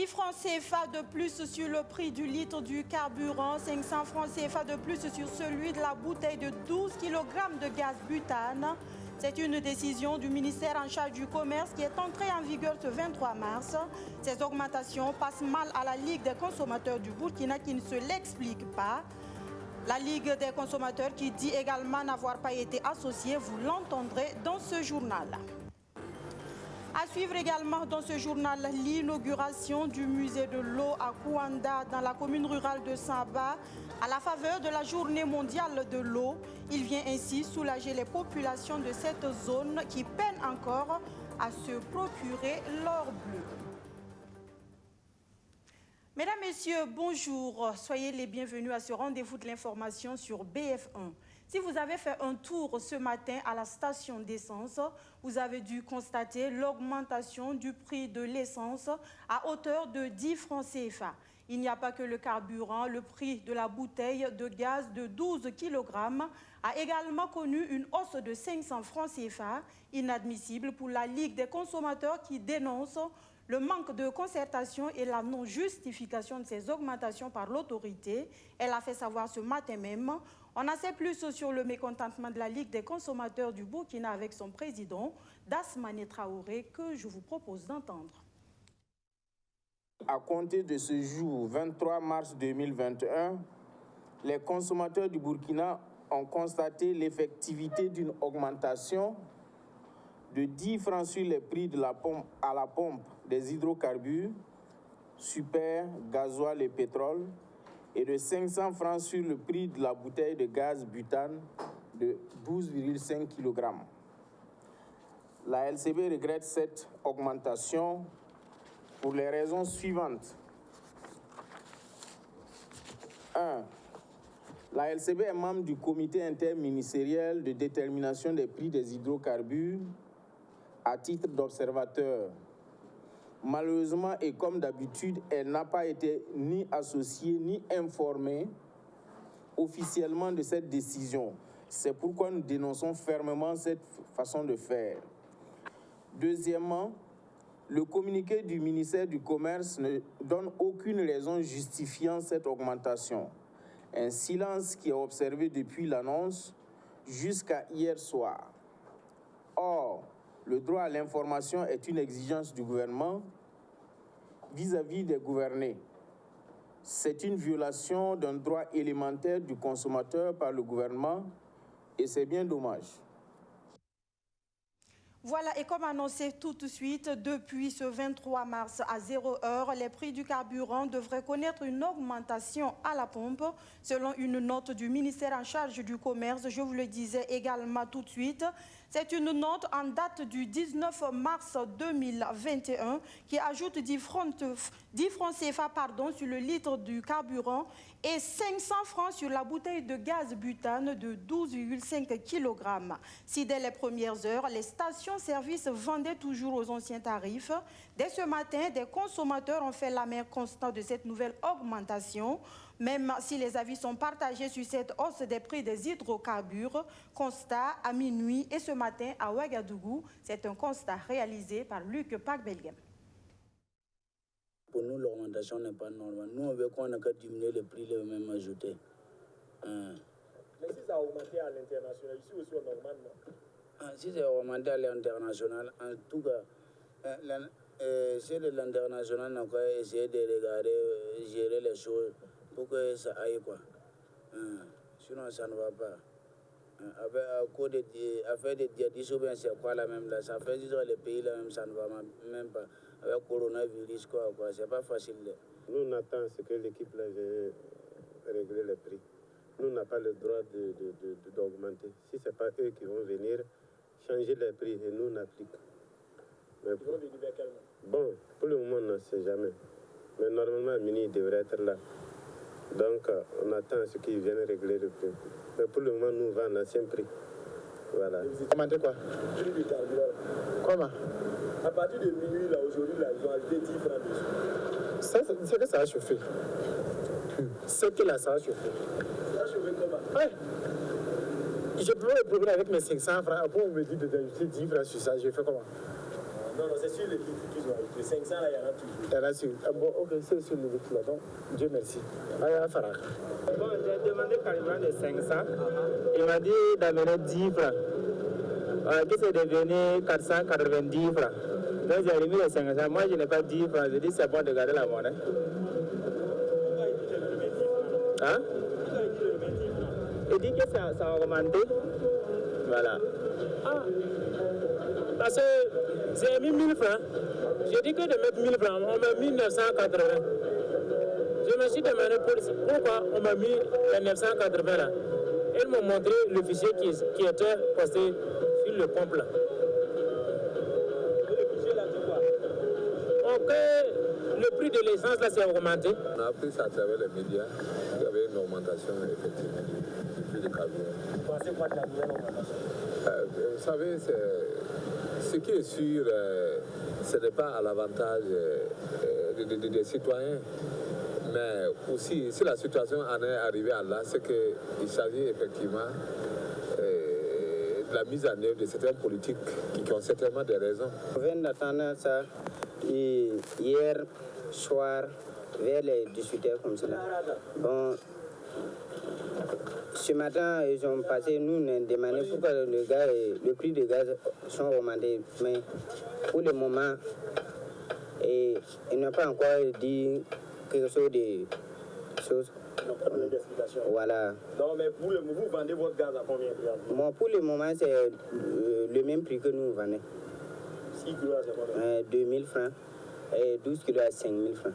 Francs CFA de plus sur le prix du litre du carburant, 500 francs CFA de plus sur celui de la bouteille de 12 kg de gaz butane. C'est une décision du ministère en charge du commerce qui est entrée en vigueur ce 23 mars. Ces augmentations passent mal à la Ligue des consommateurs du Burkina qui ne se l'explique pas. La Ligue des consommateurs qui dit également n'avoir pas été associée, vous l'entendrez dans ce journal. À suivre également dans ce journal l'inauguration du musée de l'eau à Kouanda dans la commune rurale de Saba à la faveur de la journée mondiale de l'eau. Il vient ainsi soulager les populations de cette zone qui peinent encore à se procurer l'or bleu. Mesdames, Messieurs, bonjour. Soyez les bienvenus à ce rendez-vous de l'information sur BF1. Si vous avez fait un tour ce matin à la station d'essence, vous avez dû constater l'augmentation du prix de l'essence à hauteur de 10 francs CFA. Il n'y a pas que le carburant, le prix de la bouteille de gaz de 12 kg a également connu une hausse de 500 francs CFA, inadmissible pour la Ligue des consommateurs qui dénonce le manque de concertation et la non-justification de ces augmentations par l'autorité. Elle a fait savoir ce matin même. On en sait plus sur le mécontentement de la Ligue des consommateurs du Burkina avec son président, Dasmane Traoré, que je vous propose d'entendre. À compter de ce jour, 23 mars 2021, les consommateurs du Burkina ont constaté l'effectivité d'une augmentation de 10 francs sur les prix de la pompe à la pompe des hydrocarbures, super, gasoil et pétrole, et de 500 francs sur le prix de la bouteille de gaz butane de 12,5 kg. La LCB regrette cette augmentation pour les raisons suivantes. 1. La LCB est membre du comité interministériel de détermination des prix des hydrocarbures à titre d'observateur. Malheureusement, et comme d'habitude, elle n'a pas été ni associée ni informée officiellement de cette décision. C'est pourquoi nous dénonçons fermement cette façon de faire. Deuxièmement, le communiqué du ministère du Commerce ne donne aucune raison justifiant cette augmentation. Un silence qui est observé depuis l'annonce jusqu'à hier soir. Or, le droit à l'information est une exigence du gouvernement vis-à-vis des gouvernés. C'est une violation d'un droit élémentaire du consommateur par le gouvernement et c'est bien dommage. Voilà, et comme annoncé tout de suite, depuis ce 23 mars à 0 heure, les prix du carburant devraient connaître une augmentation à la pompe. Selon une note du ministère en charge du commerce, je vous le disais également tout de suite, c'est une note en date du 19 mars 2021 qui ajoute 10 francs CFA sur le litre du carburant et 500 francs sur la bouteille de gaz butane de 12,5 kg. Si dès les premières heures, les stations-service vendaient toujours aux anciens tarifs, dès ce matin, des consommateurs ont fait l'amer constat de cette nouvelle augmentation. Même si les avis sont partagés sur cette hausse des prix des hydrocarbures, constat à minuit et ce matin à Ouagadougou, c'est un constat réalisé par Luc Pagbelgem. Pour nous, l'augmentation n'est pas normale. Nous, on veut qu'on a qu'à diminuer le prix, le même ajouter. Mais si ça a augmenté à l'international, ici aussi, c'est normal, non? Si c'est augmenté à l'international, en tout cas, c'est de l'international, on va essayer de regarder, gérer les choses pour que ça aille, quoi. Sinon, ça ne va pas. À faire des diététiques, c'est quoi la même là? Ça fait 10 ans les pays là même, ça ne va même pas. Avec le coronavirus, quoi, c'est pas facile. Nous, on attend ce que l'équipe là vienne régler les prix. Nous, on n'a pas le droit d'augmenter. Si ce n'est pas eux qui vont venir changer les prix, et nous, on applique. Ils vont venir vers quel moment? Bon, pour le moment, on ne sait jamais. Mais normalement, Mini devrait être là. Donc, on attend ce qu'ils viennent régler le prix. Mais pour le moment, nous, on va à l'ancien prix. Voilà. Augmenter quoi? Prix du carburant. Comment? À partir de minuit, là, aujourd'hui, là, ils ont ajouté 10 francs dessus. C'est que ça a chauffé. C'est que là, ça a chauffé. Ça a chauffé comment? Ouais. Je peux me promener avec mes 500 francs. Après, on me dit d'ajouter 10 francs sur ça. Je fais comment? Non, c'est sur les litres qu'ils ont ajouté. 500 là, il y en a toujours. Il y en a sur. Ah bon, ok, c'est sur les litres là. Donc, Dieu merci. Allez, Farah. Bon, j'ai demandé carrément de 500. Il m'a dit d'amener 10 francs. Que c'est devenu 490 francs. Donc, j'ai remis les 500. Moi, je n'ai pas 10 francs. Je dis c'est bon de garder la monnaie. Hein? Il dit que ça a augmenté. Voilà. Ah, parce que j'ai mis 1000 francs. J'ai dit que de mettre 1000 francs, on m'a mis 980. Je me suis demandé pourquoi on m'a mis les 980 là. Ils m'ont montré le fichier qui était posté sur le compte là. Le fichier là, c'est quoi? Ok, le prix de l'essence là s'est augmenté. On a appris ça à travers les médias. Il y avait une augmentation effectivement du prix du carburant. Vous pensez quoi de la nouvelle augmentation? Vous savez, ce qui est sûr, ce n'est pas à l'avantage des citoyens. Mais aussi, si la situation en est arrivée à là, c'est qu'il s'agit effectivement de la mise en œuvre de certaines politiques qui ont certainement des raisons. On vient d'attendre ça hier soir vers les 18h comme cela. Bon, ce matin, ils ont passé, nous, on a demandé pourquoi le prix du gaz sont augmentés. Mais pour le moment, ils n'ont pas encore dit quelque chose de choses. Ils n'ont pas donné d'explication. Voilà. Non, mais vous vendez votre gaz à combien? Moi, pour le moment, c'est le même prix que nous vendons. 6 kilos, c'est combien? 2000 francs et 12 kilos à 5000 francs.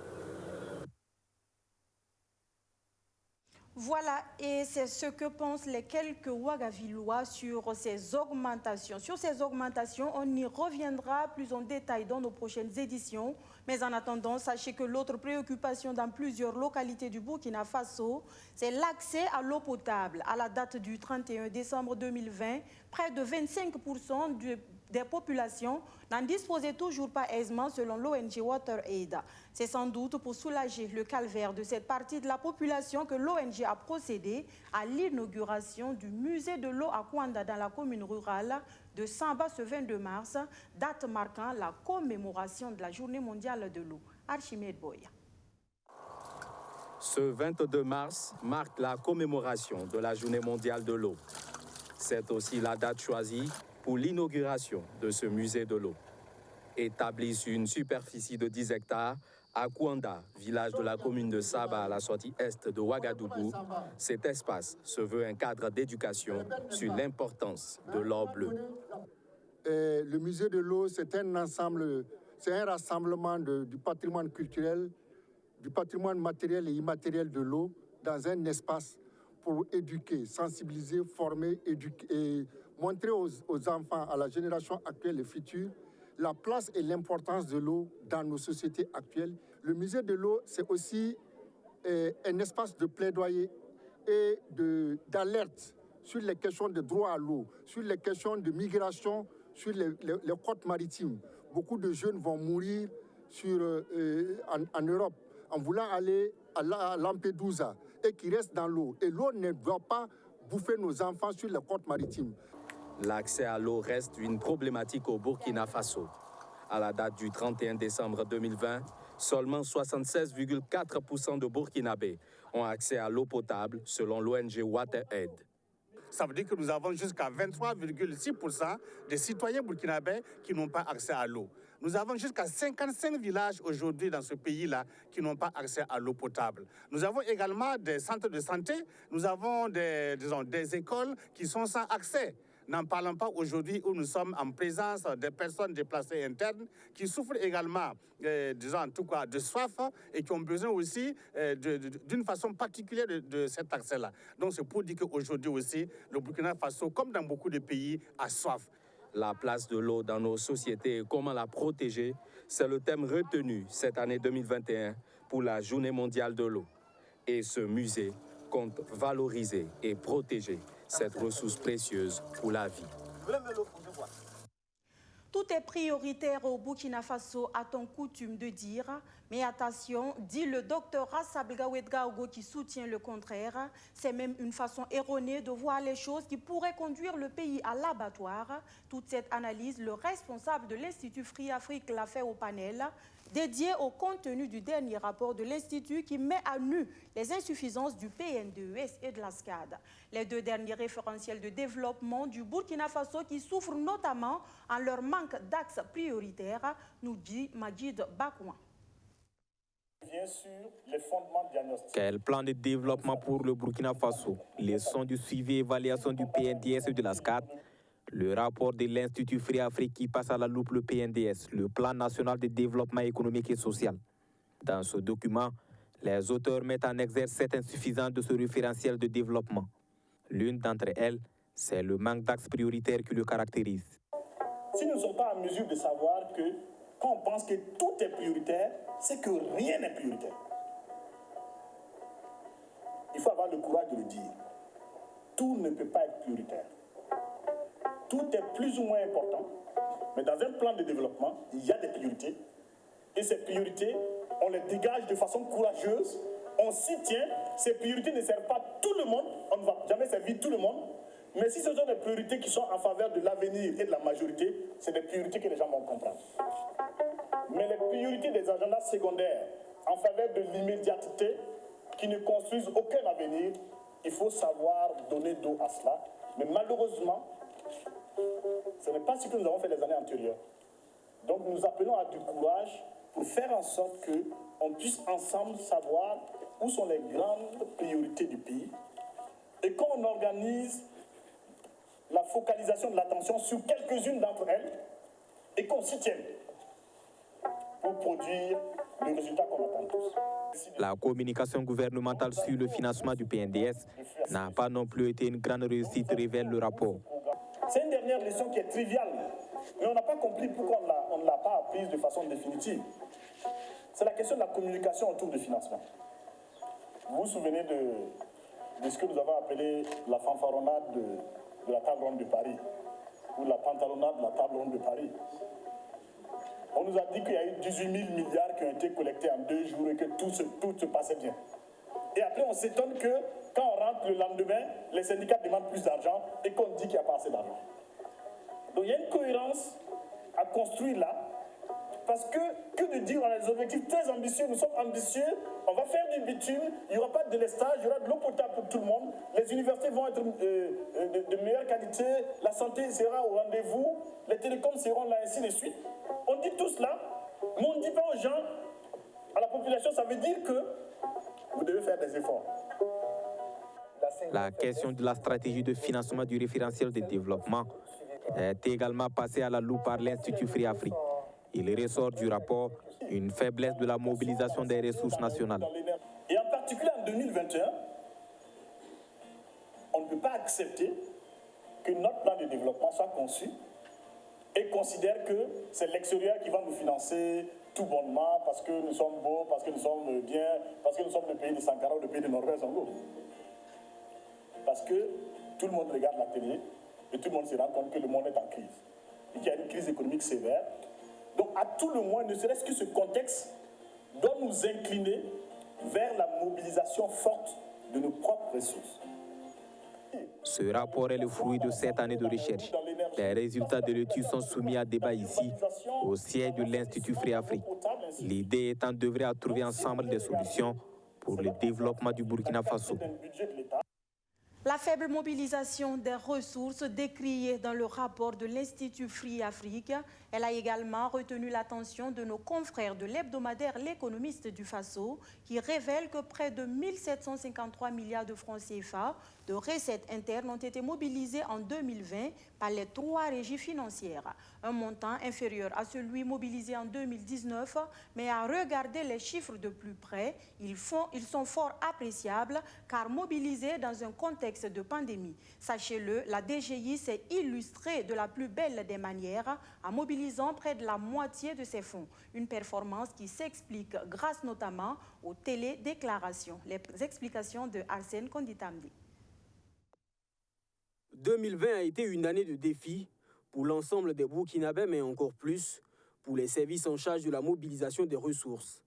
Voilà, et c'est ce que pensent les quelques Ouagavillois sur ces augmentations. Sur ces augmentations, on y reviendra plus en détail dans nos prochaines éditions. Mais en attendant, sachez que l'autre préoccupation dans plusieurs localités du Burkina Faso, c'est l'accès à l'eau potable. À la date du 31 décembre 2020, près de 25% des populations n'en disposaient toujours pas aisément selon l'ONG WaterAid. C'est sans doute pour soulager le calvaire de cette partie de la population que l'ONG a procédé à l'inauguration du musée de l'eau à Kouanda dans la commune rurale de Samba ce 22 mars, date marquant la commémoration de la Journée mondiale de l'eau. Archimède Boya. Ce 22 mars marque la commémoration de la Journée mondiale de l'eau. C'est aussi la date choisie pour l'inauguration de ce musée de l'eau. Établi sur une superficie de 10 hectares, à Kouanda, village de la commune de Saba à la sortie est de Ouagadougou, cet espace se veut un cadre d'éducation sur l'importance de l'or bleu. Le musée de l'eau, c'est un ensemble, c'est un rassemblement du patrimoine culturel, du patrimoine matériel et immatériel de l'eau dans un espace pour éduquer, sensibiliser, former, éduquer et montrer aux enfants, à la génération actuelle et future, la place et l'importance de l'eau dans nos sociétés actuelles. Le musée de l'eau, c'est aussi un espace de plaidoyer et d'alerte sur les questions de droit à l'eau, sur les questions de migration, sur les côtes maritimes. Beaucoup de jeunes vont mourir en Europe en voulant aller à Lampedusa et qui restent dans l'eau. Et l'eau ne doit pas bouffer nos enfants sur les côtes maritimes. L'accès à l'eau reste une problématique au Burkina Faso. À la date du 31 décembre 2020, seulement 76,4% de Burkinabés ont accès à l'eau potable selon l'ONG WaterAid. Ça veut dire que nous avons jusqu'à 23,6% des citoyens burkinabés qui n'ont pas accès à l'eau. Nous avons jusqu'à 55 villages aujourd'hui dans ce pays-là qui n'ont pas accès à l'eau potable. Nous avons également des centres de santé, nous avons des écoles qui sont sans accès. N'en parlons pas aujourd'hui où nous sommes en présence des personnes déplacées internes qui souffrent également, en tout cas, de soif et qui ont besoin aussi d'une façon particulière de cet accès-là. Donc c'est pour dire qu'aujourd'hui aussi, le Burkina Faso, comme dans beaucoup de pays, a soif. La place de l'eau dans nos sociétés et comment la protéger, c'est le thème retenu cette année 2021 pour la Journée mondiale de l'eau. Et ce musée compte valoriser et protéger cette ressource précieuse pour la vie. Tout est prioritaire au Burkina Faso, a-t-on coutume de dire. Mais attention, dit le docteur Rassabelga Ouedraogo qui soutient le contraire. C'est même une façon erronée de voir les choses qui pourraient conduire le pays à l'abattoir. Toute cette analyse, le responsable de l'Institut Free Afrique l'a fait au panel, dédié au contenu du dernier rapport de l'Institut qui met à nu les insuffisances du PNDES et de la SCAD. Les deux derniers référentiels de développement du Burkina Faso qui souffrent notamment en leur manque d'axes prioritaires, nous dit Majid Bakouan. Bien sûr, les fondements diagnostiques. Quel plan de développement pour le Burkina Faso? Leçons du suivi et évaluation du PNDS et de la SCAD. Le rapport de l'Institut Free Afrique qui passe à la loupe le PNDS, le Plan national de développement économique et social. Dans ce document, les auteurs mettent en exergue cette insuffisance de ce référentiel de développement. L'une d'entre elles, c'est le manque d'axes prioritaires qui le caractérise. Si nous ne sommes pas en mesure de savoir que quand on pense que tout est prioritaire, c'est que rien n'est prioritaire. Il faut avoir le courage de le dire. Tout ne peut pas être prioritaire. Tout est plus ou moins important, mais dans un plan de développement, il y a des priorités. Et ces priorités, on les dégage de façon courageuse, on s'y tient. Ces priorités ne servent pas tout le monde, on ne va jamais servir tout le monde. Mais si ce sont des priorités qui sont en faveur de l'avenir et de la majorité, c'est des priorités que les gens vont comprendre. Mais les priorités des agendas secondaires en faveur de l'immédiateté, qui ne construisent aucun avenir, il faut savoir donner dos à cela. Mais malheureusement, ce n'est pas ce que nous avons fait les années antérieures. Donc nous appelons à du courage pour faire en sorte qu'on puisse ensemble savoir où sont les grandes priorités du pays et qu'on organise la focalisation de l'attention sur quelques-unes d'entre elles et qu'on s'y tienne pour produire le résultat qu'on attend tous. La communication gouvernementale sur le financement du PNDS n'a pas non plus été une grande réussite, révèle le rapport. C'est une dernière leçon qui est triviale, mais on n'a pas compris pourquoi on ne l'a pas apprise de façon définitive. C'est la question de la communication autour du financement. Vous vous souvenez de ce que nous avons appelé la fanfaronnade de la table ronde de Paris, ou la pantalonnade de la table ronde de Paris. On nous a dit qu'il y a eu 18 000 milliards qui ont été collectés en 2 jours et que tout se passait bien. Et après, on s'étonne que quand on rentre le lendemain, les syndicats demandent plus d'argent et qu'on dit qu'il n'y a pas assez d'argent. Donc il y a une cohérence à construire là, parce que de dire on a des objectifs très ambitieux, nous sommes ambitieux, on va faire du bitume, il n'y aura pas de délestage, il y aura de l'eau potable pour tout le monde, les universités vont être de meilleure qualité, la santé sera au rendez-vous, les télécoms seront là, ainsi de suite. On dit tout cela, mais on ne dit pas aux gens, à la population, ça veut dire que vous devez faire des efforts. La question de la stratégie de financement du référentiel de développement est également passée à la loupe par l'Institut Free Afrique. Il ressort du rapport une faiblesse de la mobilisation des ressources nationales. Et en particulier en 2021, on ne peut pas accepter que notre plan de développement soit conçu et considère que c'est l'extérieur qui va nous financer tout bonnement parce que nous sommes beaux, parce que nous sommes bien, parce que nous sommes le pays de Sankara ou le pays de Norvège en gros. Parce que tout le monde regarde la télé et tout le monde se rend compte que le monde est en crise et qu'il y a une crise économique sévère. Donc à tout le moins, ne serait-ce que ce contexte doit nous incliner vers la mobilisation forte de nos propres ressources. Ce rapport est le fruit de 7 années de recherche. Les résultats de l'étude sont soumis à débat ici, au siège de l'Institut Free Afrique. L'idée étant d'œuvrer à trouver ensemble des solutions pour le développement du Burkina Faso. La faible mobilisation des ressources décriée dans le rapport de l'Institut Free Afrique, elle a également retenu l'attention de nos confrères de l'hebdomadaire L'Économiste du Faso, qui révèle que près de 1753 milliards de francs CFA de recettes internes ont été mobilisés en 2020 par les 3 régies financières. Un montant inférieur à celui mobilisé en 2019, mais à regarder les chiffres de plus près, ils sont fort appréciables car mobilisés dans un contexte de pandémie. Sachez-le, la DGI s'est illustrée de la plus belle des manières en mobilisant près de la moitié de ses fonds. Une performance qui s'explique grâce notamment aux télédéclarations. Les explications de Arsène Konditamdi. 2020 a été une année de défis pour l'ensemble des Burkinabés, mais encore plus pour les services en charge de la mobilisation des ressources.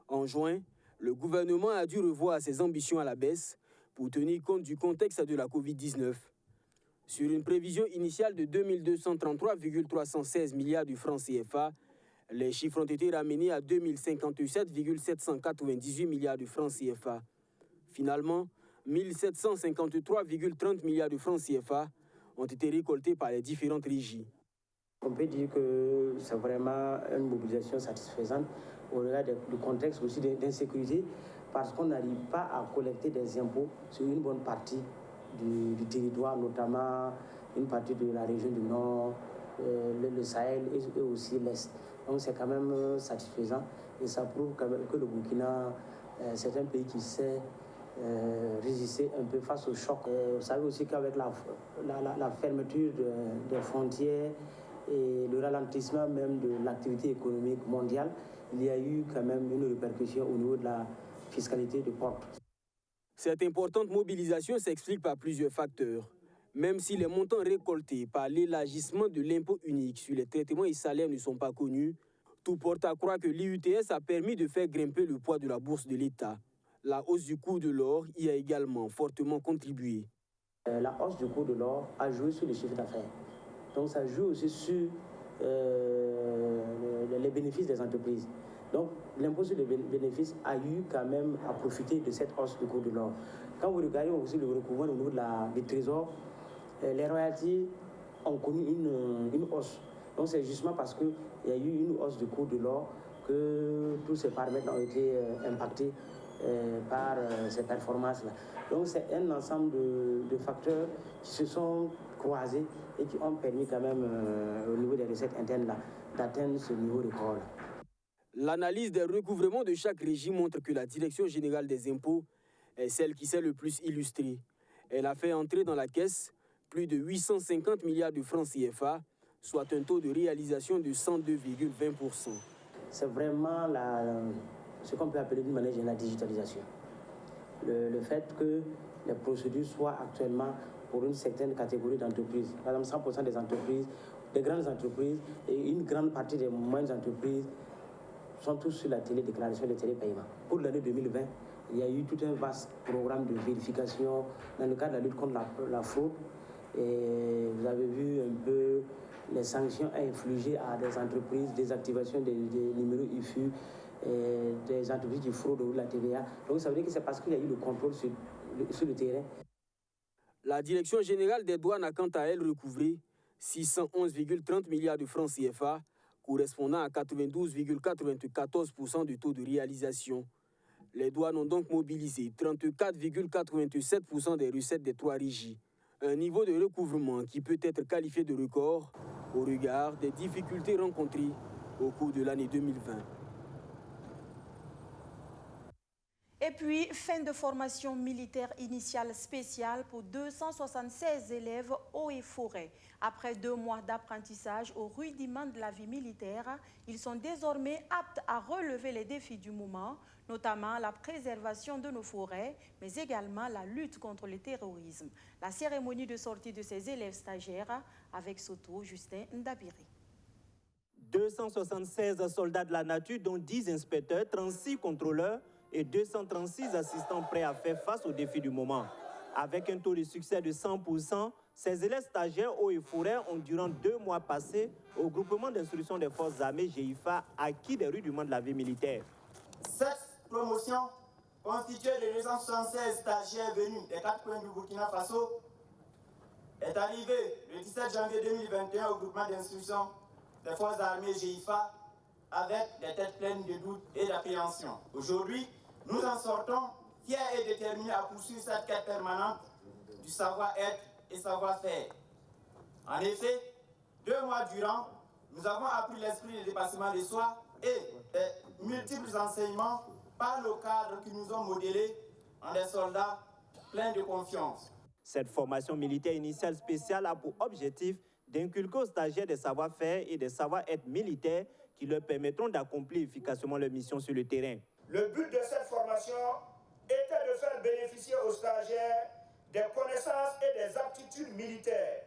En juin, le gouvernement a dû revoir ses ambitions à la baisse pour tenir compte du contexte de la Covid-19. Sur une prévision initiale de 2233,316 milliards de francs CFA, les chiffres ont été ramenés à 2057,798 milliards de francs CFA. Finalement, 1753,30 milliards de francs CFA ont été récoltés par les différentes régies. On peut dire que c'est vraiment une mobilisation satisfaisante au regard du contexte aussi d'insécurité, parce qu'on n'arrive pas à collecter des impôts sur une bonne partie du territoire, notamment une partie de la région du Nord, le Sahel et aussi l'Est. Donc c'est quand même satisfaisant et ça prouve quand même que le Burkina, c'est un pays qui sait résister un peu face au choc. Vous savez aussi qu'avec la fermeture des frontières et le ralentissement même de l'activité économique mondiale, il y a eu quand même une répercussion au niveau de la fiscalité de porte. Cette importante mobilisation s'explique par plusieurs facteurs. Même si les montants récoltés par l'élargissement de l'impôt unique sur les traitements et salaires ne sont pas connus, tout porte à croire que l'IUTS a permis de faire grimper le poids de la bourse de l'État. La hausse du cours de l'or y a également fortement contribué. La hausse du cours de l'or a joué sur les chiffres d'affaires. Donc ça joue aussi sur les bénéfices des entreprises. Donc l'impôt sur les bénéfices a eu quand même à profiter de cette hausse du cours de l'or. Quand vous regardez aussi le recouvrement au niveau du trésor, les royalties ont connu une hausse. Donc c'est justement parce qu'il y a eu une hausse du cours de l'or que tous ces paramètres ont été impactés par ces performances-là. Donc c'est un ensemble de facteurs qui se sont croisés et qui ont permis quand même au niveau des recettes internes d'atteindre ce niveau record. L'analyse des recouvrements de chaque régime montre que la Direction générale des impôts est celle qui s'est le plus illustrée. Elle a fait entrer dans la caisse plus de 850 milliards de francs CFA, soit un taux de réalisation de 102,20%. C'est vraiment ce qu'on peut appeler d'une manière générale la digitalisation. Le fait que les procédures soient actuellement pour une certaine catégorie d'entreprises, par exemple 100% des entreprises, des grandes entreprises et une grande partie des moyennes entreprises sont tous sur la télédéclaration, le télépaiement. Pour l'année 2020, il y a eu tout un vaste programme de vérification dans le cadre de la lutte contre la fraude. Et vous avez vu un peu les sanctions infligées à des entreprises, désactivation des numéros IFU, des entreprises qui fraudent au niveau de la TVA. Donc ça veut dire que c'est parce qu'il y a eu le contrôle sur le terrain. La Direction générale des douanes a quant à elle recouvré 611,30 milliards de francs CFA, correspondant à 92,94% du taux de réalisation. Les douanes ont donc mobilisé 34,87% des recettes des trois régies. Un niveau de recouvrement qui peut être qualifié de record au regard des difficultés rencontrées au cours de l'année 2020. Et puis, fin de formation militaire initiale spéciale pour 276 élèves eaux et forêts. Après 2 mois d'apprentissage au rudiment de la vie militaire, ils sont désormais aptes à relever les défis du moment, notamment la préservation de nos forêts, mais également la lutte contre le terrorisme. La cérémonie de sortie de ces élèves stagiaires avec Soto Justin Ndabiri. 276 soldats de la nature, dont 10 inspecteurs, 36 contrôleurs, et 236 assistants prêts à faire face aux défis du moment. Avec un taux de succès de 100%, ces élèves stagiaires eaux et forêts ont, durant 2 mois passés, au groupement d'instruction des forces armées GIFA, acquis des rudiments de la vie militaire. Cette promotion, constituée de 276 stagiaires venus des 4 coins du Burkina Faso, est arrivée le 17 janvier 2021 au groupement d'instruction des forces armées GIFA, avec des têtes pleines de doutes et d'appréhension. Aujourd'hui, nous en sortons fiers et déterminés à poursuivre cette quête permanente du savoir-être et savoir-faire. En effet, 2 mois durant, nous avons appris l'esprit de dépassement de soi et des multiples enseignements par nos cadres qui nous ont modélés en des soldats pleins de confiance. Cette formation militaire initiale spéciale a pour objectif d'inculquer aux stagiaires des savoir-faire et des savoir-être militaires qui leur permettront d'accomplir efficacement leur mission sur le terrain. Le but de cette formation était de faire bénéficier aux stagiaires des connaissances et des aptitudes militaires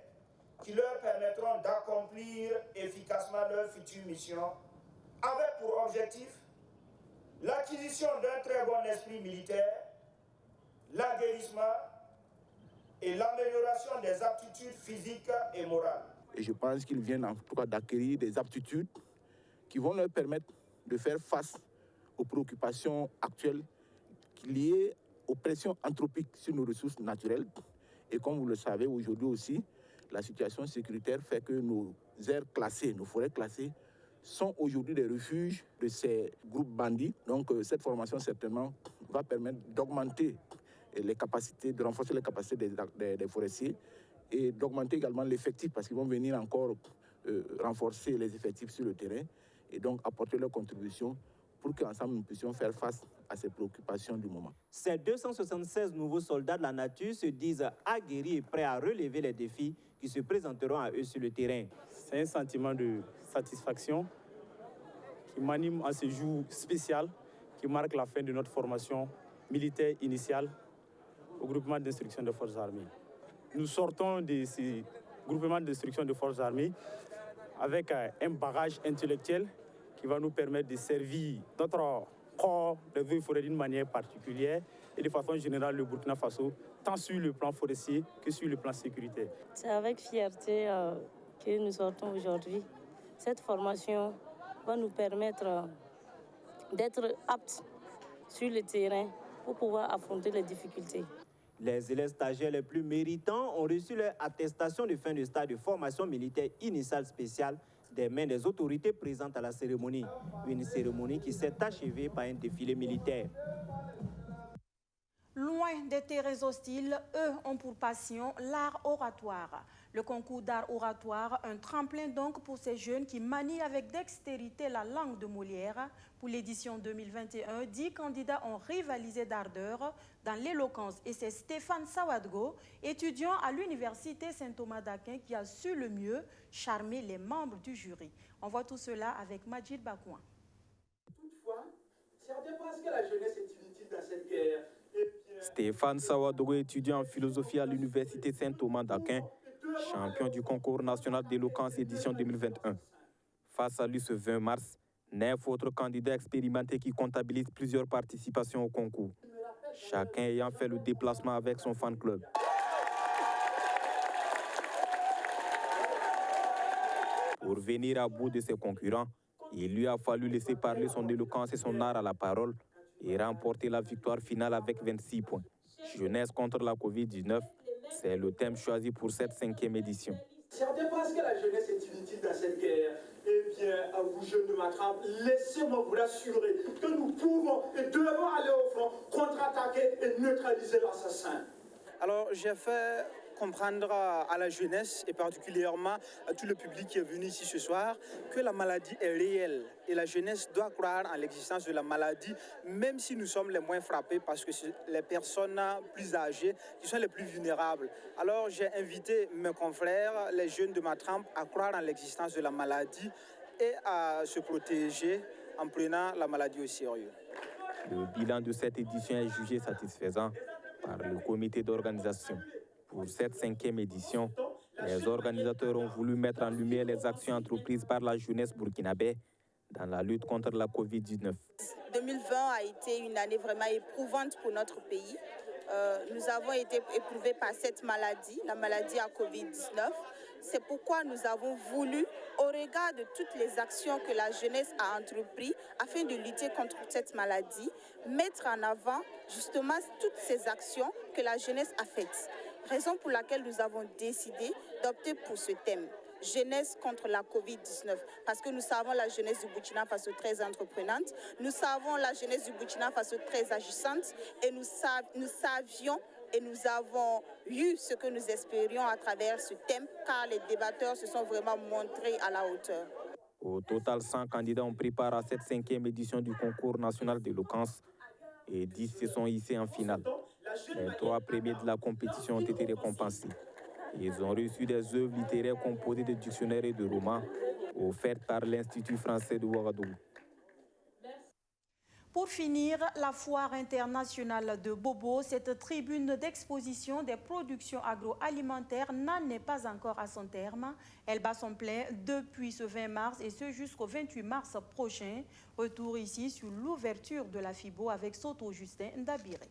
qui leur permettront d'accomplir efficacement leur future mission, avec pour objectif l'acquisition d'un très bon esprit militaire, l'aguerrissement et l'amélioration des aptitudes physiques et morales. Et je pense qu'ils viennent en tout cas d'acquérir des aptitudes qui vont leur permettre de faire face aux préoccupations actuelles liées aux pressions anthropiques sur nos ressources naturelles. Et comme vous le savez aujourd'hui aussi, la situation sécuritaire fait que nos aires classées, nos forêts classées, sont aujourd'hui des refuges de ces groupes bandits. Donc cette formation certainement va permettre d'augmenter les capacités, de renforcer les capacités des forestiers et d'augmenter également l'effectif parce qu'ils vont venir encore renforcer les effectifs sur le terrain et donc apporter leur contribution pour qu'ensemble nous puissions faire face à ces préoccupations du moment. Ces 276 nouveaux soldats de la nature se disent aguerris et prêts à relever les défis qui se présenteront à eux sur le terrain. C'est un sentiment de satisfaction qui m'anime en ce jour spécial qui marque la fin de notre formation militaire initiale au groupement d'instruction des forces armées. Nous sortons de ces groupements d'instruction des forces armées avec un bagage intellectuel qui va nous permettre de servir notre corps des eaux et forêts d'une manière particulière et de façon générale le Burkina Faso, tant sur le plan forestier que sur le plan sécuritaire. C'est avec fierté que nous sortons aujourd'hui. Cette formation va nous permettre d'être aptes sur le terrain pour pouvoir affronter les difficultés. Les élèves stagiaires les plus méritants ont reçu leur attestation de fin de stage de formation militaire initiale spéciale des mains des autorités présentes à la cérémonie. Une cérémonie qui s'est achevée par un défilé militaire. Loin des terres hostiles, eux ont pour passion l'art oratoire. Le concours d'art oratoire, un tremplin donc pour ces jeunes qui manient avec dextérité la langue de Molière. Pour l'édition 2021, 10 candidats ont rivalisé d'ardeur dans l'éloquence et c'est Stéphane Sawadgo, étudiant à l'université Saint-Thomas d'Aquin, qui a su le mieux charmer les membres du jury. On voit tout cela avec Majid Bakouan. Toutefois, certains pensent que la jeunesse est inutile dans cette guerre. Stéphane Sawadgo, étudiant en philosophie à l'université Saint-Thomas d'Aquin, champion du concours national d'éloquence édition 2021. Face à lui ce 20 mars, 9 autres candidats expérimentés qui comptabilisent plusieurs participations au concours, chacun ayant fait le déplacement avec son fan club. Pour venir à bout de ses concurrents, il lui a fallu laisser parler son éloquence et son art à la parole et remporter la victoire finale avec 26 points. Jeunesse contre la Covid-19, c'est le thème choisi pour cette 5e édition. Certains pensent que la jeunesse est inutile dans cette guerre. Eh bien, à vous jeunes de ma trempe, laissez-moi vous rassurer que nous pouvons et devons aller au front, contre-attaquer et neutraliser l'assassin. Alors, j'ai fait comprendre à la jeunesse et particulièrement à tout le public qui est venu ici ce soir que la maladie est réelle et la jeunesse doit croire en l'existence de la maladie, même si nous sommes les moins frappés parce que c'est les personnes plus âgées qui sont les plus vulnérables. Alors j'ai invité mes confrères, les jeunes de ma trempe, à croire en l'existence de la maladie et à se protéger en prenant la maladie au sérieux. Le bilan de cette édition est jugé satisfaisant par le comité d'organisation. Pour cette 5e édition, les organisateurs ont voulu mettre en lumière les actions entreprises par la jeunesse burkinabé dans la lutte contre la Covid-19. 2020 a été une année vraiment éprouvante pour notre pays. Nous avons été éprouvés par cette maladie, la maladie à Covid-19. C'est pourquoi nous avons voulu, au regard de toutes les actions que la jeunesse a entreprises afin de lutter contre cette maladie, mettre en avant justement toutes ces actions que la jeunesse a faites. Raison pour laquelle nous avons décidé d'opter pour ce thème, jeunesse contre la Covid-19, parce que nous savons la jeunesse du Burkina Faso très entreprenante, nous savons la jeunesse du Burkina Faso très agissante, et nous savions et nous avons eu ce que nous espérions à travers ce thème, car les débatteurs se sont vraiment montrés à la hauteur. Au total, 100 candidats ont pris part à cette 5e édition du concours national d'éloquence et 10 se sont hissés en finale. Les 3 premiers de la compétition ont été récompensés. Ils ont reçu des œuvres littéraires composées de dictionnaires et de romans offertes par l'Institut français de Ouagadougou. Pour finir, la foire internationale de Bobo, cette tribune d'exposition des productions agroalimentaires, n'en est pas encore à son terme. Elle bat son plein depuis ce 20 mars et ce jusqu'au 28 mars prochain. Retour ici sur l'ouverture de la FIBO avec Soto Justin Ndabiré.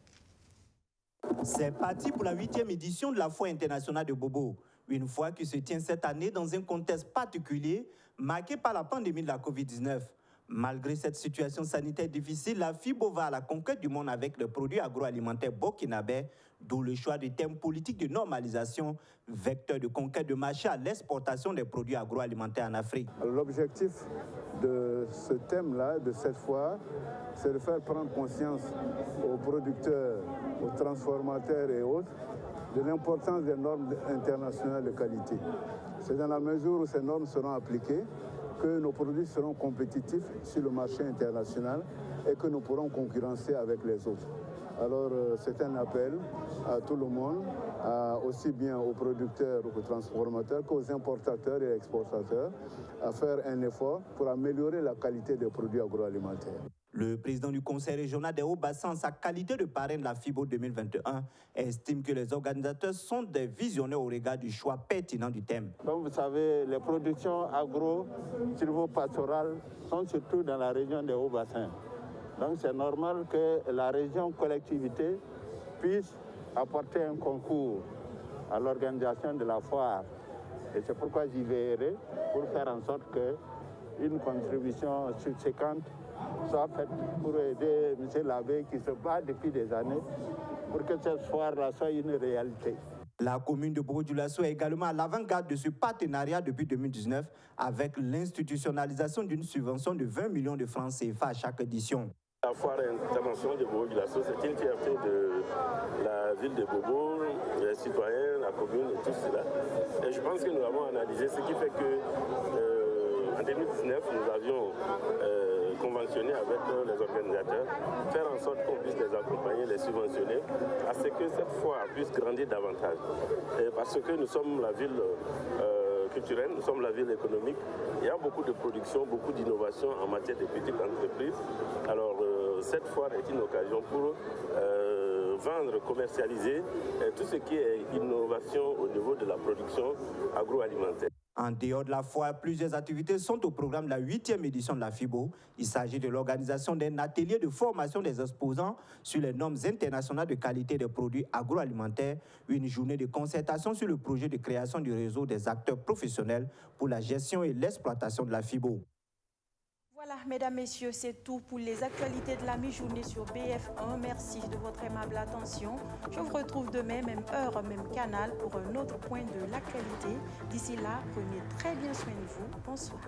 C'est parti pour la 8e édition de la foire internationale de Bobo. Une foire qui se tient cette année dans un contexte particulier marqué par la pandémie de la COVID-19. Malgré cette situation sanitaire difficile, la FIBO va à la conquête du monde avec les produits agroalimentaires burkinabés, d'où le choix du thème politique de normalisation, vecteur de conquête de marché à l'exportation des produits agroalimentaires en Afrique. L'objectif de ce thème-là, de cette foire, c'est de faire prendre conscience aux producteurs, aux transformateurs et autres de l'importance des normes internationales de qualité. C'est dans la mesure où ces normes seront appliquées que nos produits seront compétitifs sur le marché international et que nous pourrons concurrencer avec les autres. Alors c'est un appel à tout le monde, aussi bien aux producteurs, aux transformateurs qu'aux importateurs et exportateurs, à faire un effort pour améliorer la qualité des produits agroalimentaires. Le président du Conseil régional des Hauts-Bassins, en sa qualité de parrain de la FIBO 2021, estime que les organisateurs sont des visionnaires au regard du choix pertinent du thème. Comme vous savez, les productions agro-silvopastorales sont surtout dans la région des Hauts-Bassins. Donc c'est normal que la région collectivité puisse apporter un concours à l'organisation de la foire. Et c'est pourquoi j'y veillerai pour faire en sorte qu'une contribution subséquente soit faite pour aider M. Labbé qui se bat depuis des années pour que cette foire-là soit une réalité. La commune de Bobo-Dioulasso est également à l'avant-garde de ce partenariat depuis 2019 avec l'institutionnalisation d'une subvention de 20 millions de francs CFA à chaque édition. La foire internationale de Bobo-Dioulasso, c'est une fierté de la ville de Bobo, les citoyens, la commune et tout cela. Et je pense que nous avons analysé ce qui fait que en 2019, nous avions conventionné avec les organisateurs, faire en sorte qu'on puisse les accompagner, les subventionner, à ce que cette foire puisse grandir davantage. Et parce que nous sommes la ville culturelle, nous sommes la ville économique, il y a beaucoup de production, beaucoup d'innovation en matière de petites entreprises. Alors cette foire est une occasion pour vendre, commercialiser tout ce qui est innovation au niveau de la production agroalimentaire. En dehors de la foire, plusieurs activités sont au programme de la 8e édition de la FIBO. Il s'agit de l'organisation d'un atelier de formation des exposants sur les normes internationales de qualité des produits agroalimentaires, une journée de concertation sur le projet de création du réseau des acteurs professionnels pour la gestion et l'exploitation de la FIBO. Voilà, mesdames, messieurs, c'est tout pour les actualités de la mi-journée sur BF1. Merci de votre aimable attention. Je vous retrouve demain, même heure, même canal, pour un autre point de l'actualité. D'ici là, prenez très bien soin de vous. Bonsoir.